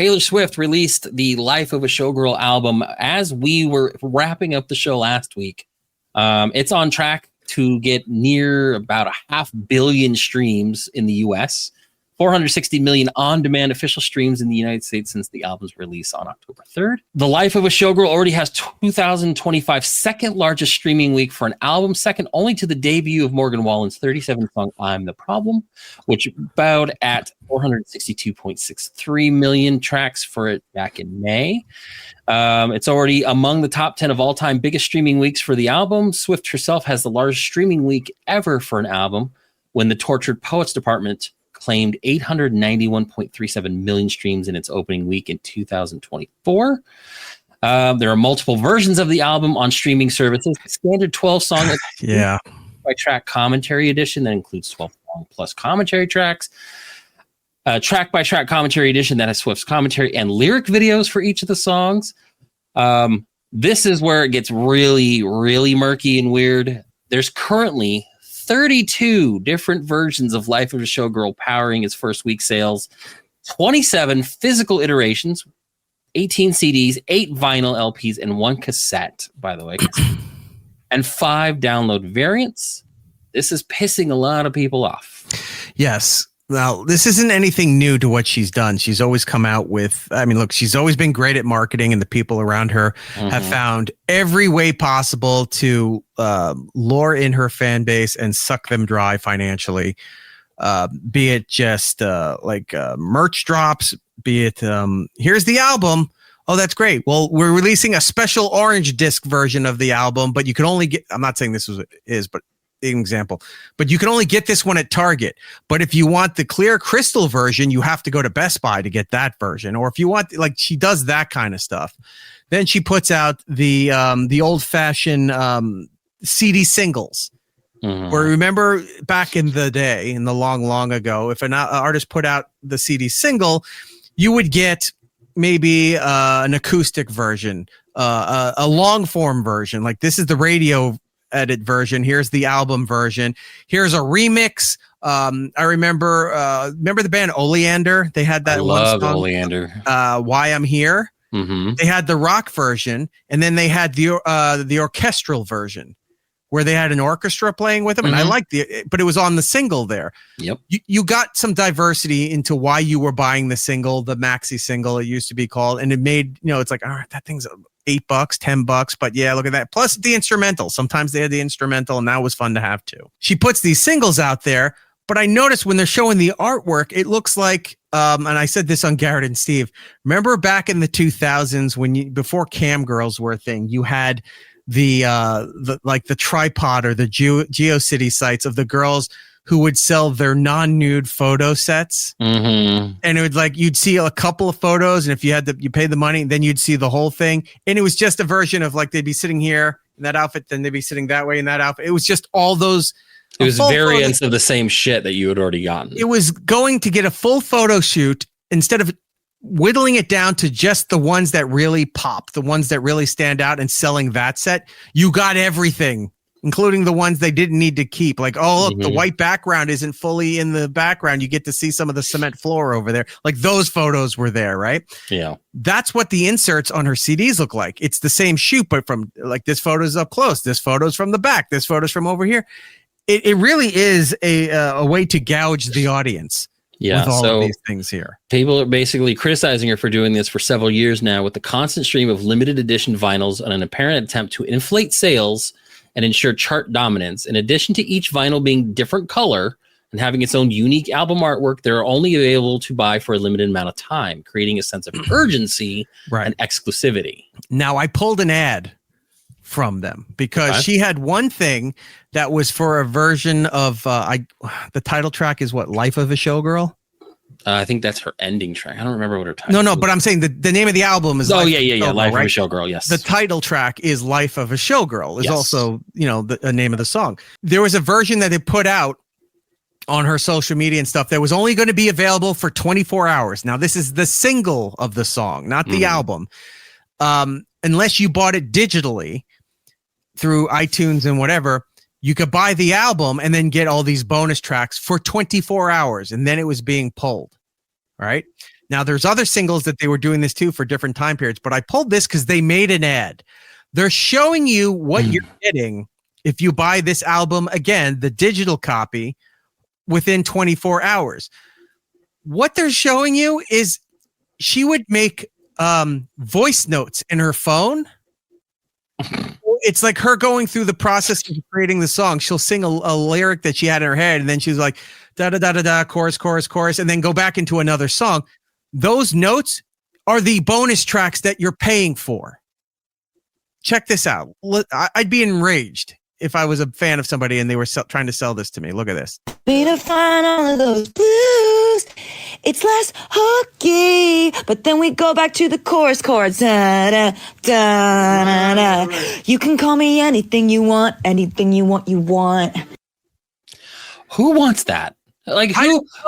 Taylor Swift released the Life of a Showgirl album as we were wrapping up the show last week. It's on track to get near about 500 million streams in the US, 460 million on-demand official streams in the United States since the album's release on October 3rd. The Life of a Showgirl already has 2025 second largest streaming week for an album, second only to the debut of Morgan Wallen's 37th song, I'm the Problem, which bowed at 462.63 million tracks for it back in May. It's already among the top 10 of all-time biggest streaming weeks for the album. Swift herself has the largest streaming week ever for an album when the Tortured Poets Department claimed 891.37 million streams in its opening week in 2024. There are multiple versions of the album on streaming services. Standard 12-song by track commentary edition that includes 12 song plus commentary tracks. Track by track commentary edition that has Swift's commentary and lyric videos for each of the songs. This is where it gets really, really murky and weird. There's currently 32 different versions of Life of a Showgirl powering its first week sales, 27 physical iterations, 18 CDs, 8 vinyl LPs, and 1 cassette, by the way, and 5 download variants. This is pissing a lot of people off. Yes. Now, this isn't anything new to what she's done. She's always come out with, I mean, look, she's always been great at marketing, and the people around her have found every way possible to lure in her fan base and suck them dry financially. Be it just merch drops, be it, here's the album. Oh, that's great. Well, we're releasing a special orange disc version of the album, but you can only get, I'm not saying this is, but an example, but you can only get this one at Target. But if you want the clear crystal version, you have to go to Best Buy to get that version. Or if you want, like, she does that kind of stuff. Then she puts out the old fashioned CD singles. Where, remember back in the day, in the long ago, if an artist put out the CD single, you would get maybe an acoustic version, a long form version. Like, this is the radio edit version. Here's the album version. Here's a remix. I remember the band Oleander. They had that. I love song, Oleander. Why I'm Here. They had the rock version, and then they had the orchestral version where they had an orchestra playing with them. And I liked but it was on the single there. Yep. You got some diversity into why you were buying the single, the maxi single, it used to be called. And it made, it's like, all right, that thing's $8, $10, but yeah, look at that. Plus the instrumental. Sometimes they had the instrumental, and that was fun to have too. She puts these singles out there, but I noticed when they're showing the artwork, it looks like, and I said this on Garrett and Steve, remember back in the 2000s before cam girls were a thing, you had the tripod or the GeoCity sites of the girls who would sell their non-nude photo sets. And it would, you'd see a couple of photos, and if you paid the money, then you'd see the whole thing. And it was just a version of, they'd be sitting here in that outfit, then they'd be sitting that way in that outfit. It was just all those. It was variants of the same shit that you had already gotten. It was going to get a full photo shoot instead of whittling it down to just the ones that really pop, the ones that really stand out, and selling that set. You got everything, including the ones they didn't need to keep. Like, oh, look, the white background isn't fully in the background. You get to see some of the cement floor over there. Like, those photos were there, right? Yeah. That's what the inserts on her CDs look like. It's the same shoot, but from, this photo's up close. This photo's from the back. This photo's from over here. It really is a way to gouge the audience. Yeah, with all of these things here. People are basically criticizing her for doing this for several years now, with the constant stream of limited edition vinyls and an apparent attempt to inflate sales and ensure chart dominance. In addition to each vinyl being different color and having its own unique album artwork, they're only available to buy for a limited amount of time, creating a sense of urgency and exclusivity. Now, I pulled an ad from them because she had one thing that was for a version of the title track is what, Life of a Showgirl? I think that's her ending track. I don't remember what her title is. No, but I'm saying the name of the album is Life of a Showgirl, yes. The title track is Life of a Showgirl, is also, the name of the song. There was a version that they put out on her social media and stuff that was only going to be available for 24 hours. Now, this is the single of the song, not the album. Unless you bought it digitally through iTunes and whatever, you could buy the album and then get all these bonus tracks for 24 hours. And then it was being pulled. Right Now, there's other singles that they were doing this too for different time periods, but I pulled this because they made an ad. They're showing you what you're getting if you buy this album, again, the digital copy, within 24 hours. What they're showing you is she would make voice notes in her phone. It's like her going through the process of creating the song. She'll sing a lyric that she had in her head, and then she's like, da-da-da-da-da, chorus, chorus, chorus, and then go back into another song. Those notes are the bonus tracks that you're paying for. Check this out. I'd be enraged if I was a fan of somebody and they were trying to sell this to me. Look at this. Me to find all of those blues. It's less hooky, but then we go back to the chorus chords. Da, da, da, da, da. You can call me anything you want, you want. Who wants that? Like,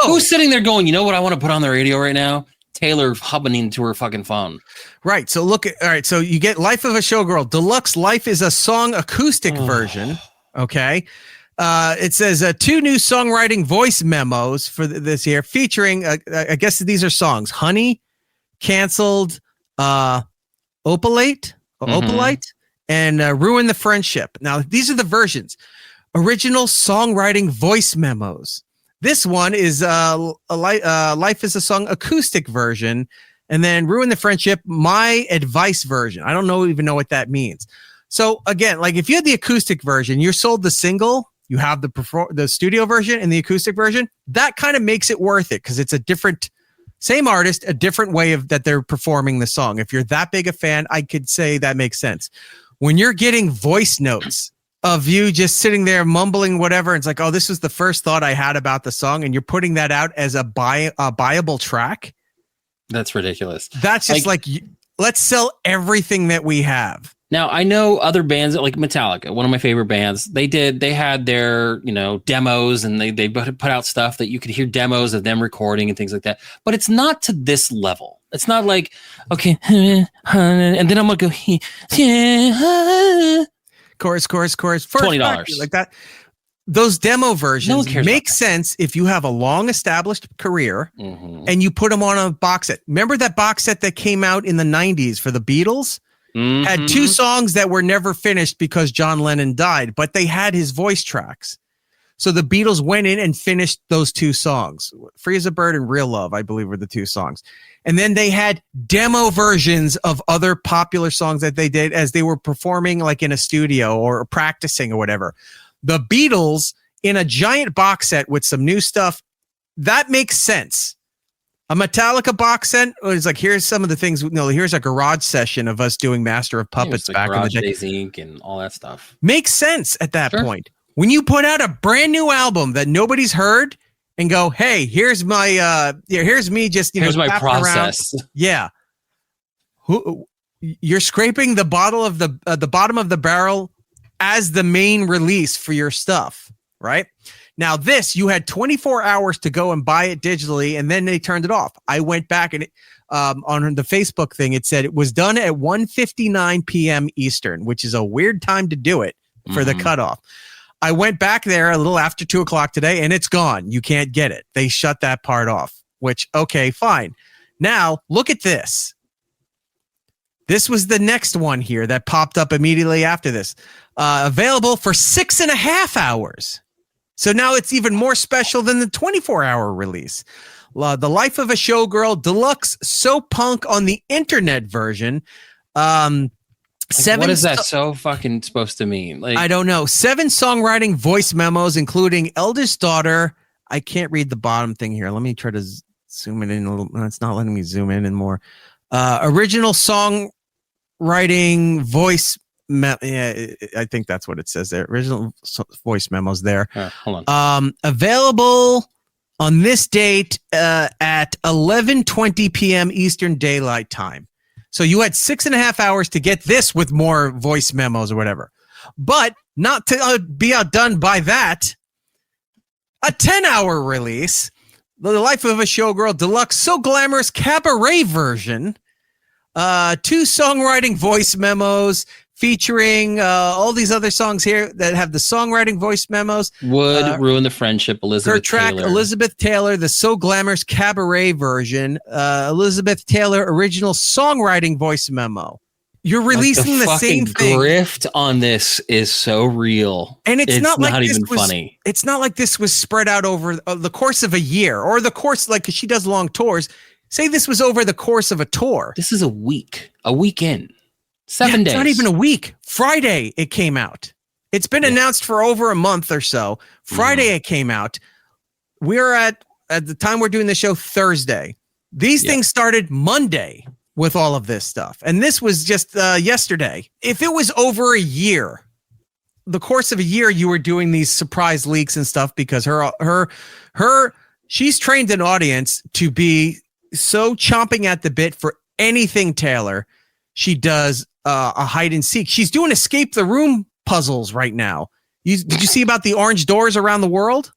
who's sitting there going, you know what I want to put on the radio right now? Taylor hubbing into her fucking phone. Right. So all right. So you get Life of a Showgirl. Deluxe Life is a song acoustic version. Okay. It says 2 new songwriting voice memos for this year featuring, I guess these are songs: Honey, Canceled, Opalite, and Ruin the Friendship. Now, these are the versions. Original songwriting voice memos. This one is Life is a Song acoustic version, and then Ruin the Friendship, my advice version. I don't even know what that means. So again, like if you had the acoustic version, you're sold the single, you have the studio version and the acoustic version. That kind of makes it worth it because it's a different, same artist, a different way that they're performing the song. If you're that big a fan, I could say that makes sense. When you're getting voice notes of you just sitting there mumbling whatever, it's like, oh, this was the first thought I had about the song, and you're putting that out as a buyable track. That's ridiculous. That's just like let's sell everything that we have. Now, I know other bands like Metallica, one of my favorite bands. They had their, demos, and they put out stuff that you could hear demos of them recording and things like that. But it's not to this level. It's not like, okay, and then I'm gonna go, chorus, $20 like that. Those demo versions make sense if you have a long established career and you put them on a box set. Remember that box set that came out in the 90s for the Beatles? Had 2 songs that were never finished because John Lennon died, but they had his voice tracks. So the Beatles went in and finished those 2 songs. Free as a Bird and Real Love, I believe, were the 2 songs. And then they had demo versions of other popular songs that they did as they were performing like in a studio or practicing or whatever. The Beatles in a giant box set with some new stuff, that makes sense. A Metallica box set is like, here's some of the things, here's a garage session of us doing Master of Puppets back in the day. Days Inc. and all that stuff. Makes sense at that point. When you put out a brand new album that nobody's heard and go, hey, here's my, here's me just, here's my process. Around. Yeah. You're scraping the bottom of the barrel as the main release for your stuff, right? Now this, you had 24 hours to go and buy it digitally, and then they turned it off. I went back and on the Facebook thing, it said it was done at 1:59 p.m. Eastern, which is a weird time to do it for the cutoff. I went back there a little after 2:00 today, and it's gone. You can't get it. They shut that part off, which, okay, fine. Now look at this. This was the next one here that popped up immediately after this. Available for 6.5 hours. So now it's even more special than the 24-hour release. The Life of a Showgirl Deluxe So Punk on the Internet version. What is that so fucking supposed to mean? Like, I don't know. 7 songwriting voice memos, including Eldest Daughter. I can't read the bottom thing here. Let me try to zoom it in a little. No, it's not letting me zoom in more. Original songwriting voice. Yeah, I think that's what it says there. Original voice memos there. Hold on. Available on this date at 11:20 p.m. Eastern Daylight Time. So you had 6.5 hours to get this with more voice memos or whatever. But not to be outdone by that, a 10-hour release, The Life of a Showgirl Deluxe So Glamorous Cabaret version, 2 songwriting voice memos featuring all these other songs here that have the songwriting voice memos. Would ruin the friendship. Elizabeth her track, Taylor. Elizabeth Taylor, the So Glamorous Cabaret version. Elizabeth Taylor original songwriting voice memo. You're releasing the same thing. Grift on this is so real, and it's not like not this even was, funny. It's not like this was spread out over the course of a year or the course, like, 'cause she does long tours. Say this was over the course of a tour. This is a weekend, 7 days. It's not even a week. Friday it came out. It's been announced for over a month or so. Friday it came out. We're at the time we're doing the show Thursday. These things started Monday with all of this stuff. And this was just yesterday. If it was over a year, the course of a year, you were doing these surprise leaks and stuff because she's trained an audience to be so chomping at the bit for anything Taylor. She does a hide and seek. She's doing escape the room puzzles right now. Did you see about the orange doors around the world?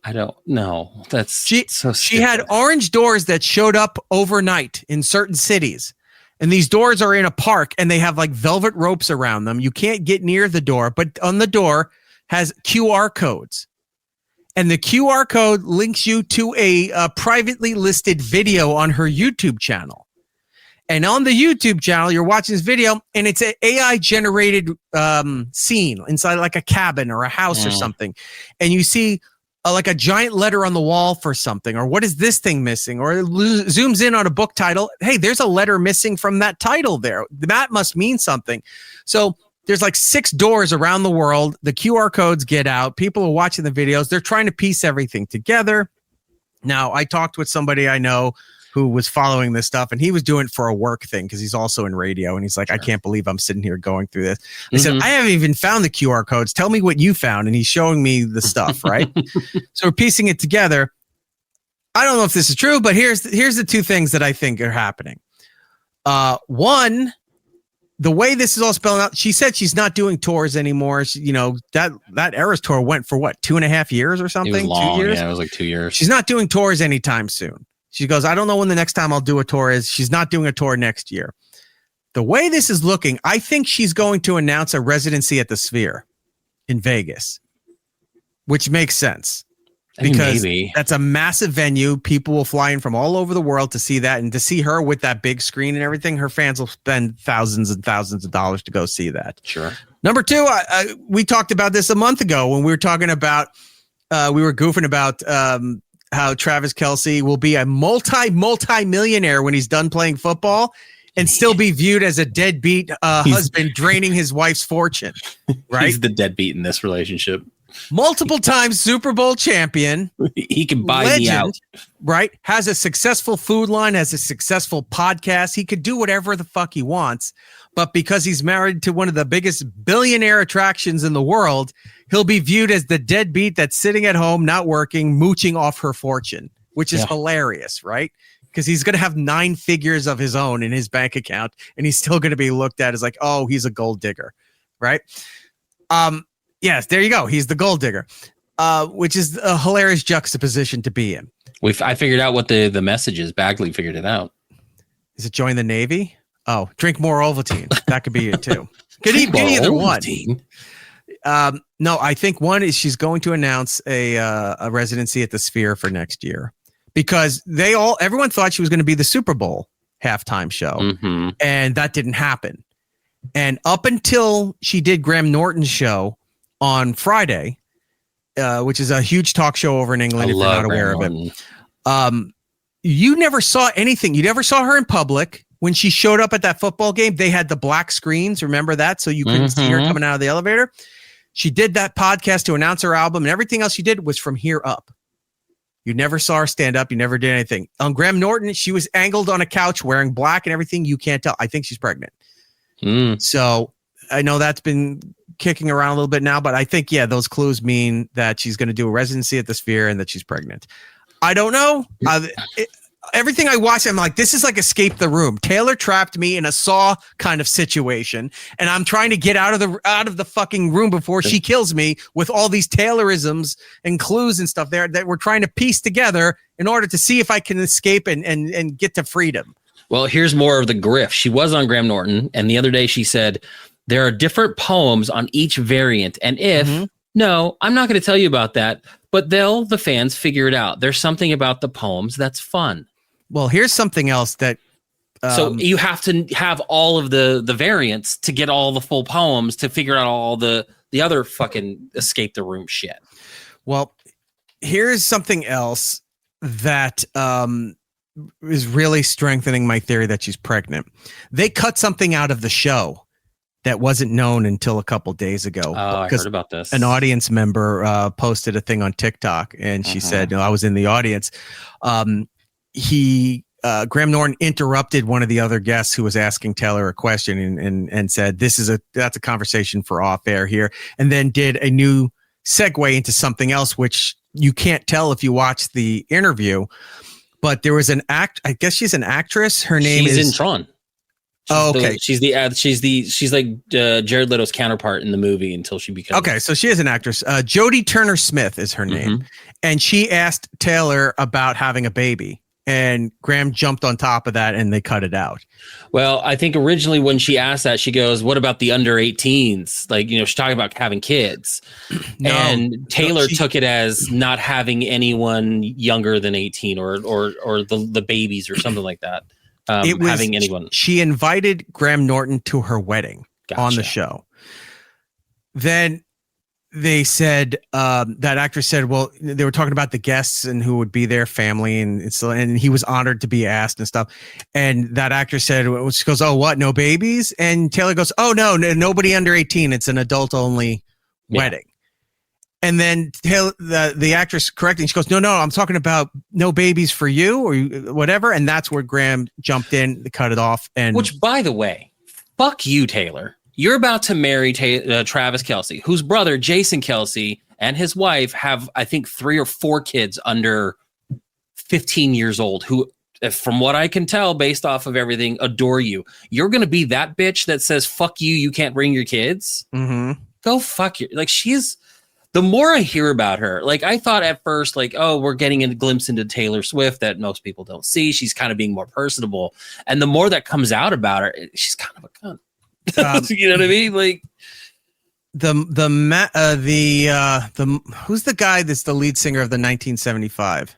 I don't know. That's so stupid. She had orange doors that showed up overnight in certain cities. And these doors are in a park and they have like velvet ropes around them. You can't get near the door, but on the door has QR codes. And the QR code links you to a privately listed video on her YouTube channel. And on the YouTube channel, you're watching this video and it's an AI generated scene inside like a cabin or a house or something. And you see like a giant letter on the wall for something, or what is this thing missing? Or it zooms in on a book title. Hey, there's a letter missing from that title there. That must mean something. So there's like 6 doors around the world. The QR codes get out. People are watching the videos. They're trying to piece everything together. Now, I talked with somebody I know who was following this stuff, and he was doing it for a work thing because he's also in radio. And he's like, I can't believe I'm sitting here going through this. I said, I haven't even found the QR codes. Tell me what you found. And he's showing me the stuff, right? So we're piecing it together. I don't know if this is true, but here's the 2 things that I think are happening. One, the way this is all spelled out, she said she's not doing tours anymore. She, that Eras tour went for what, 2.5 years or something? It was long. 2 years? Yeah, it was like 2 years. She's not doing tours anytime soon. She goes, I don't know when the next time I'll do a tour is. She's not doing a tour next year. The way this is looking, I think she's going to announce a residency at the Sphere in Vegas, which makes sense because that's a massive venue. People will fly in from all over the world to see that, and to see her with that big screen and everything, her fans will spend thousands and thousands of dollars to go see that. Sure. Number 2, we talked about this a month ago when we were talking about, we were goofing about, how Travis Kelce will be a multi-millionaire when he's done playing football and still be viewed as a deadbeat husband draining his wife's fortune, right? He's the deadbeat in this relationship. Multiple times Super Bowl champion. He can buy me out. Right? Has a successful food line, has a successful podcast. He could do whatever the fuck he wants. But because he's married to one of the biggest billionaire attractions in the world, he'll be viewed as the deadbeat that's sitting at home, not working, mooching off her fortune, which is hilarious, right? Because he's going to have 9 figures of his own in his bank account, and he's still going to be looked at as like, oh, he's a gold digger, right? Yes, there you go. He's the gold digger, which is a hilarious juxtaposition to be in. I figured out what the message is. Bagley figured it out. Is it join the Navy? Oh, drink more Ovaltine. That could be it too. Could be either one. No, I think one is she's going to announce a residency at the Sphere for next year because everyone thought she was going to be the Super Bowl halftime show, and that didn't happen. And up until she did Graham Norton's show on Friday, which is a huge talk show over in England, if you're not aware of it, you never saw anything. You never saw her in public. When she showed up at that football game, they had the black screens. Remember that? So you couldn't see her coming out of the elevator. She did that podcast to announce her album, and everything else she did was from here up. You never saw her stand up. You never did anything. On Graham Norton, she was angled on a couch wearing black and everything. You can't tell. I think she's pregnant. So I know that's been kicking around a little bit now, but I think, those clues mean that she's going to do a residency at the Sphere and that she's pregnant. I don't know. Everything I watch, I'm like, this is like Escape the Room. Taylor trapped me in a Saw kind of situation, and I'm trying to get out of the fucking room before she kills me with all these Taylorisms and clues and stuff there that we're trying to piece together in order to see if I can escape and get to freedom. Well, here's more of the grift. She was on Graham Norton, and the other day she said, there are different poems on each variant. And if, no, I'm not going to tell you about that, but the fans figure it out. There's something about the poems that's fun. Well, here's something else that. So you have to have all of the variants to get all the full poems to figure out all the other fucking escape the room shit. Well, here's something else that is really strengthening my theory that she's pregnant. They cut something out of the show that wasn't known until a couple days ago. Oh, I heard about this. An audience member posted a thing on TikTok, and she said, I was in the audience. Graham Norton interrupted one of the other guests who was asking Taylor a question and said, that's a conversation for off air here. And then did a new segue into something else, which you can't tell if you watch the interview, but there was I guess she's an actress. Her name is in Tron. Okay. She's like Jared Leto's counterpart in the movie until she becomes. Okay. So she is an actress. Jodie Turner Smith is her name. And she asked Taylor about having a baby. And Graham jumped on top of that and they cut it out. Well, I think originally when she asked that, she goes, what about the under 18s? Like, she's talking about having kids. And Taylor took it as not having anyone younger than 18 or the babies or something like that. Having anyone. She invited Graham Norton to her wedding on the show. Then they said that actress said, well, they were talking about the guests and who would be their family, and he was honored to be asked and stuff. And that actress said, she goes, oh, what? No babies? And Taylor goes, oh, no, nobody under 18. It's an adult only wedding. And then the actress correcting, she goes, no, I'm talking about no babies for you or whatever. And that's where Graham jumped in, cut it off. Which, by the way, fuck you, Taylor. You're about to marry Travis Kelce, whose brother, Jason Kelce, and his wife have, I think, 3 or 4 kids under 15 years old who, from what I can tell, based off of everything, adore you. You're going to be that bitch that says, fuck you, you can't bring your kids? Go fuck you. Like, the more I hear about her, like, I thought at first, like, oh, we're getting a glimpse into Taylor Swift that most people don't see. She's kind of being more personable. And the more that comes out about her, she's kind of a cunt. You know what I mean? Like who's the guy that's the lead singer of the 1975?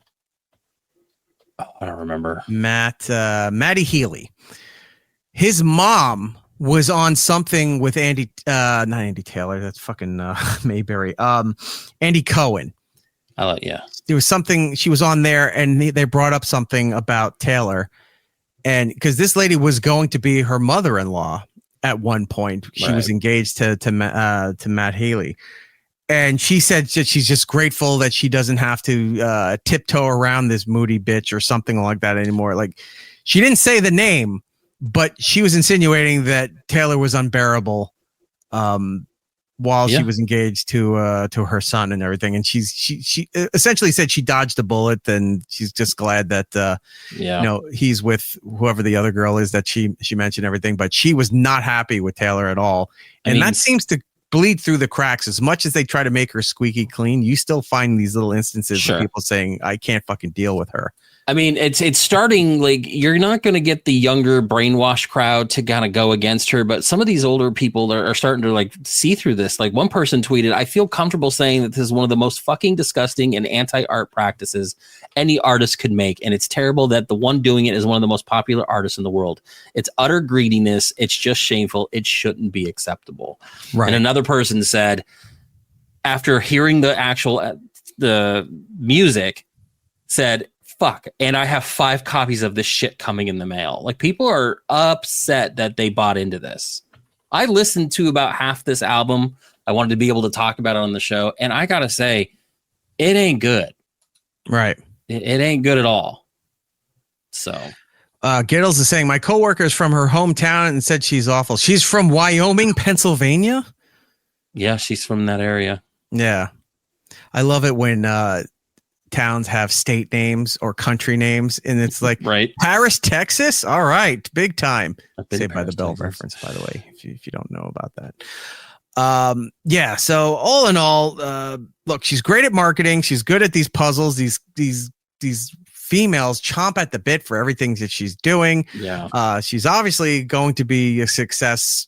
Oh, I don't remember. Matty Healy. His mom was on something with not Andy Taylor. That's fucking Mayberry. Andy Cohen. There was something she was on there, and they brought up something about Taylor, and because this lady was going to be her mother-in-law. At one point, she was engaged to Matt Haley, and she said that she's just grateful that she doesn't have to tiptoe around this moody bitch or something like that anymore. Like, she didn't say the name, but she was insinuating that Taylor was unbearable while she was engaged to her son and everything. And she essentially said she dodged a bullet, and she's just glad that he's with whoever the other girl is that she mentioned everything, but she was not happy with Taylor at all. And that seems to bleed through the cracks. As much as they try to make her squeaky clean, you still find these little instances of people saying, I can't fucking deal with her. I mean, it's starting, like, you're not going to get the younger brainwashed crowd to kind of go against her, but some of these older people are starting to, like, see through this. Like, one person tweeted, I feel comfortable saying that this is one of the most fucking disgusting and anti-art practices any artist could make, and it's terrible that the one doing it is one of the most popular artists in the world. It's utter greediness. It's just shameful. It shouldn't be acceptable. Right. And another person said, after hearing the music, said, fuck, and I have 5 copies of this shit coming in the mail. Like, people are upset that they bought into this. I listened to about half this album. I wanted to be able to talk about it on the show, and I gotta say, it ain't good. Right. It ain't good at all. So Giddles is saying, my coworker is from her hometown and said she's awful. She's from Wyoming, Pennsylvania? Yeah, she's from that area. Yeah. I love it when towns have state names or country names, and it's like Paris, Texas. All right, big time. Saved by the Bell reference, by the way, if you don't know about that. Yeah. So all in all, look, she's great at marketing. She's good at these puzzles. These females chomp at the bit for everything that she's doing. Yeah. She's obviously going to be a success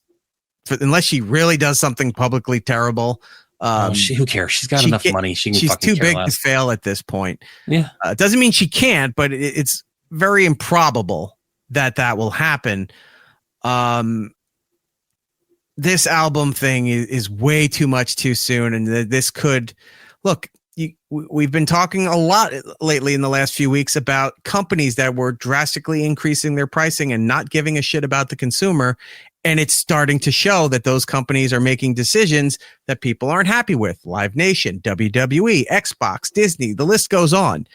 unless she really does something publicly terrible. Who cares? She's got enough money. She's too big to fail at this point. Yeah. Doesn't mean she can't, but it's very improbable that will happen. This album thing is way too much too soon. And this could look, we've been talking a lot lately in the last few weeks about companies that were drastically increasing their pricing and not giving a shit about the consumer. And it's starting to show that those companies are making decisions that people aren't happy with. Live Nation, WWE, Xbox, Disney, the list goes on.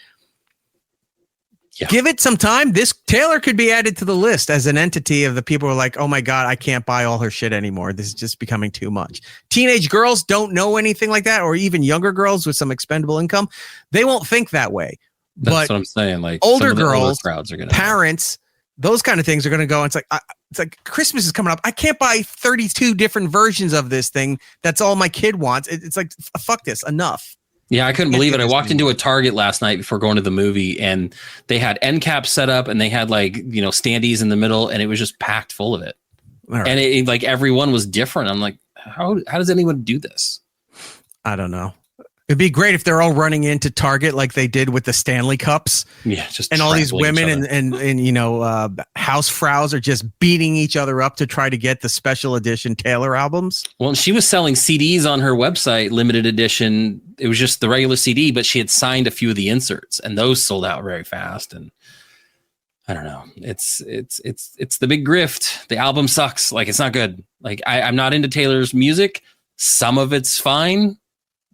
Yeah. Give it some time. This Taylor could be added to the list as an entity of the people who are like, oh my God, I can't buy all her shit anymore. This is just becoming too much. Teenage girls don't know anything like that, or even younger girls with some expendable income. They won't think that way. That's what I'm saying. Like older girls, crowds are gonna parents, those kind of things are going to go. It's like Christmas is coming up. I can't buy 32 different versions of this thing. That's all my kid wants. It's like, fuck this, enough. Yeah, I couldn't believe it. I walked into a Target last night before going to the movie, and they had end caps set up, and they had standees in the middle, and it was just packed full of it. Right. And it like everyone was different. I'm like, how does anyone do this? I don't know. It'd be great if they're all running into Target like they did with the Stanley Cups. Yeah, just and all these women and housefraus are just beating each other up to try to get the special edition Taylor albums. Well, she was selling CDs on her website, limited edition. It was just the regular CD, but she had signed a few of the inserts, and those sold out very fast. And I don't know. It's the big grift. The album sucks. Like, it's not good. Like, I'm not into Taylor's music. Some of it's fine.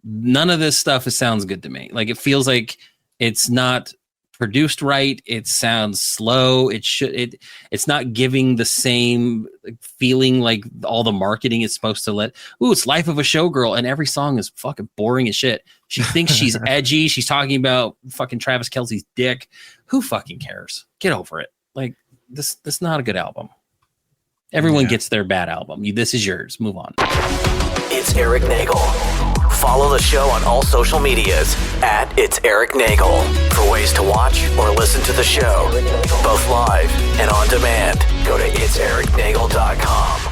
None of this stuff sounds good to me. Like, it feels like it's not produced right. It sounds slow. It's not giving the same feeling like all the marketing is supposed to let. Ooh, it's Life of a Showgirl, and every song is fucking boring as shit. She thinks she's edgy. She's talking about fucking Travis Kelce's dick. Who fucking cares? Get over it. Like, this is not a good album. Everyone gets their bad album. This is yours. Move on. It's Eric Nagel. Follow the show on all social medias at It's Eric Nagel. For ways to watch or listen to the show, both live and on demand, go to itsericnagel.com.